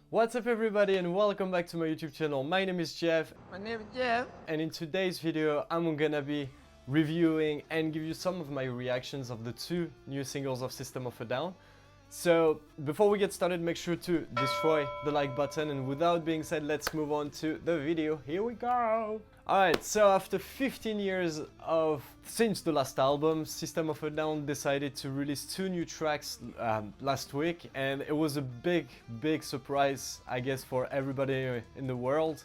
What's up everybody and welcome back to my YouTube channel. My name is Jeff. My name is Jeff. And in today's video I'm gonna be reviewing and give you some of my reactions of the two new singles of System of a Down. So before we get started, make sure to destroy the like button, and without being said, let's move on to the video. Here we go! Alright, so after 15 years since the last album, System of a Down decided to release two new tracks last week, and it was a big surprise, I guess, for everybody in the world.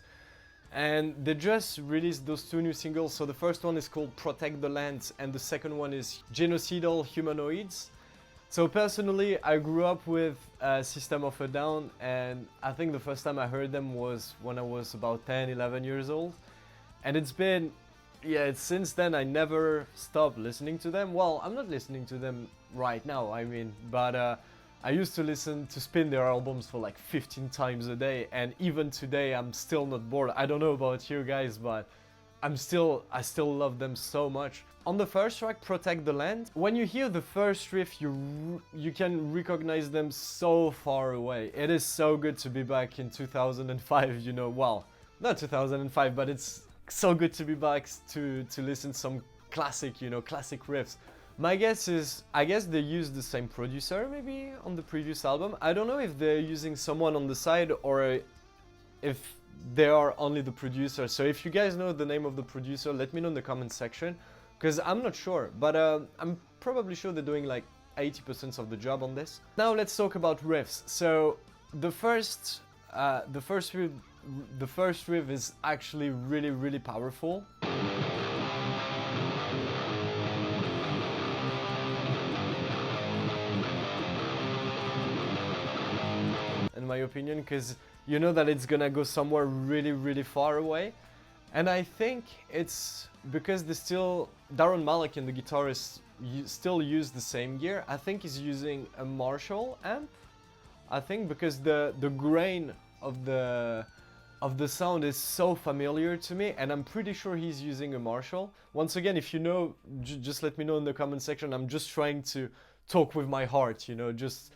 And they just released those two new singles. So the first one is called Protect the Land, and the second one is Genocidal, Humanoidz. So personally, I grew up with System of a Down, and I think the first time I heard them was when I was about 10-11 years old. And it's been, since then I never stopped listening to them. Well, I'm not listening to them right now, I mean, but I used to listen to spin their albums for like 15 times a day, and even today I'm still not bored. I don't know about you guys, but I still love them so much. On the first track, Protect the Land, when you hear the first riff, you can recognize them so far away. It is so good to be back in 2005, you know, well, not 2005, but it's so good to be back to listen some classic, you know, classic riffs. My guess is, I guess they used the same producer maybe on the previous album. I don't know if they're using someone on the side or if they are only the producer. So if you guys know the name of the producer, let me know in the comment section, because I'm not sure, but I'm probably sure they're doing like 80% of the job on this. Now let's talk about riffs. So the first riff is actually really powerful. In my opinion, because you know that it's gonna go somewhere really far away. And I think it's because Daron Malakian, the guitarist, still use the same gear. I think he's using a Marshall amp. I think because the grain of the sound is so familiar to me, and I'm pretty sure he's using a Marshall. Once again, if you know, just let me know in the comment section. I'm just trying to talk with my heart, you know, just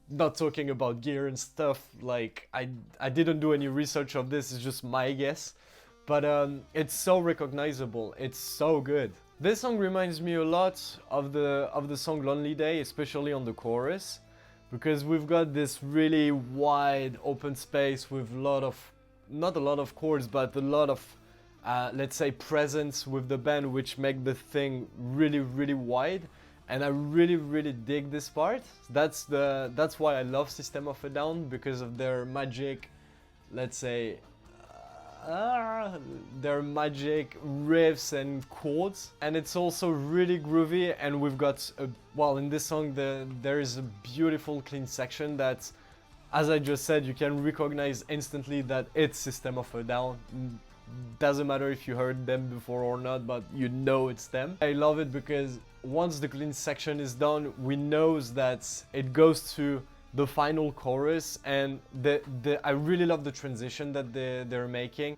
not talking about gear and stuff. Like I didn't do any research of this, it's just my guess. But it's so recognizable, it's so good. This song reminds me a lot of the song Lonely Day, especially on the chorus, because we've got this really wide open space with not a lot of chords, but a lot of let's say presence with the band, which make the thing really wide. And I really dig this part. That's why I love System of a Down, because of their magic, let's say, their magic riffs and chords. And it's also really groovy, and we've got well, in this song there is a beautiful clean section that, as I just said, you can recognize instantly that it's System of a Down. Doesn't matter if you heard them before or not, but you know it's them. I love it because once the clean section is done, we know that it goes to the final chorus, and I really love the transition that they're making.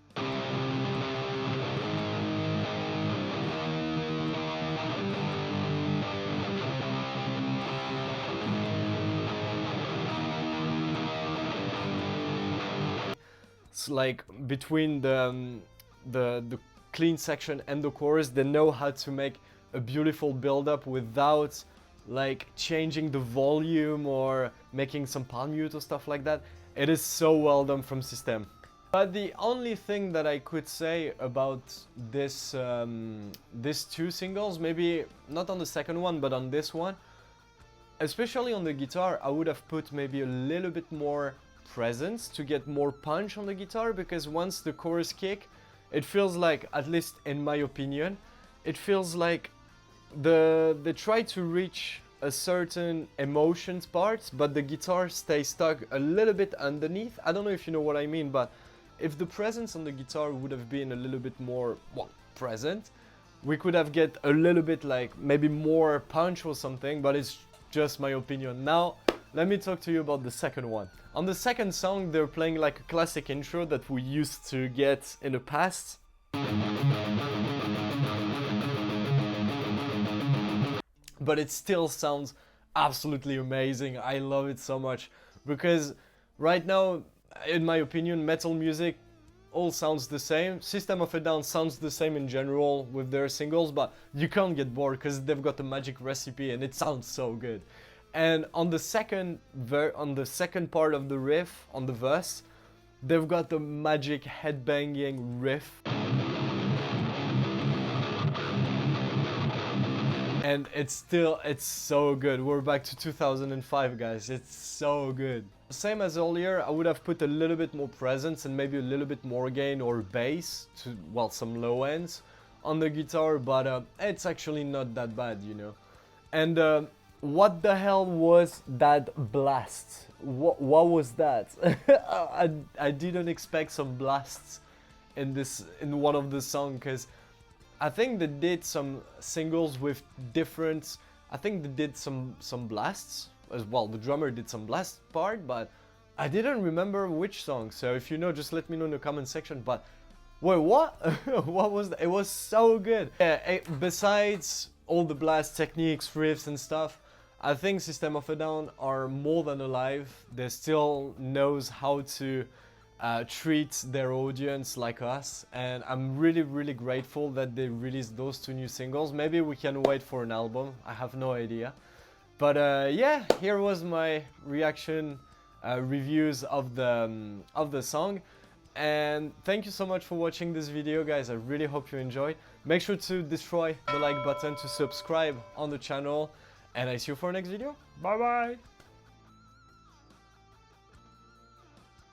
It's like between the clean section and the chorus, they know how to make a beautiful build-up without like changing the volume or making some palm mute or stuff like that. It is so well done from System. But the only thing that I could say about these two singles, maybe not on the second one, but on this one, especially on the guitar, I would have put maybe a little bit more presence to get more punch on the guitar, because once the chorus kick, it feels like, at least in my opinion, it feels like they try to reach a certain emotions part, but the guitar stays stuck a little bit underneath. I don't know if you know what I mean, but if the presence on the guitar would have been a little bit more, well, present, we could have get a little bit like maybe more punch or something, but it's just my opinion. Now, let me talk to you about the second one. On the second song, they're playing like a classic intro that we used to get in the past. But it still sounds absolutely amazing. I love it so much, because right now in my opinion, metal music all sounds the same. System of a Down sounds the same in general with their singles, but you can't get bored because they've got a magic recipe and it sounds so good. And on the second part of the riff, on the verse, they've got the magic headbanging riff. And it's so good. We're back to 2005, guys. It's so good. Same as earlier, I would have put a little bit more presence and maybe a little bit more gain or bass to, well, some low ends on the guitar, but it's actually not that bad, you know. And what the hell was that blast? What was that? I didn't expect some blasts in one of the songs, because I think they did some singles with different, I think they did some blasts as well. The drummer did some blast part, but I didn't remember which song. So if you know, just let me know in the comment section. But wait, what? What was that? It was so good. Yeah, besides all the blast techniques, riffs and stuff, I think System of a Down are more than alive. They still knows how to treat their audience like us, and I'm really grateful that they released those 2 new singles. Maybe we can wait for an album, I have no idea. But yeah, here was my reaction reviews of the song, and thank you so much for watching this video, guys. I really hope you enjoyed. Make sure to destroy the like button, to subscribe on the channel, and I see you for the next video. Bye bye.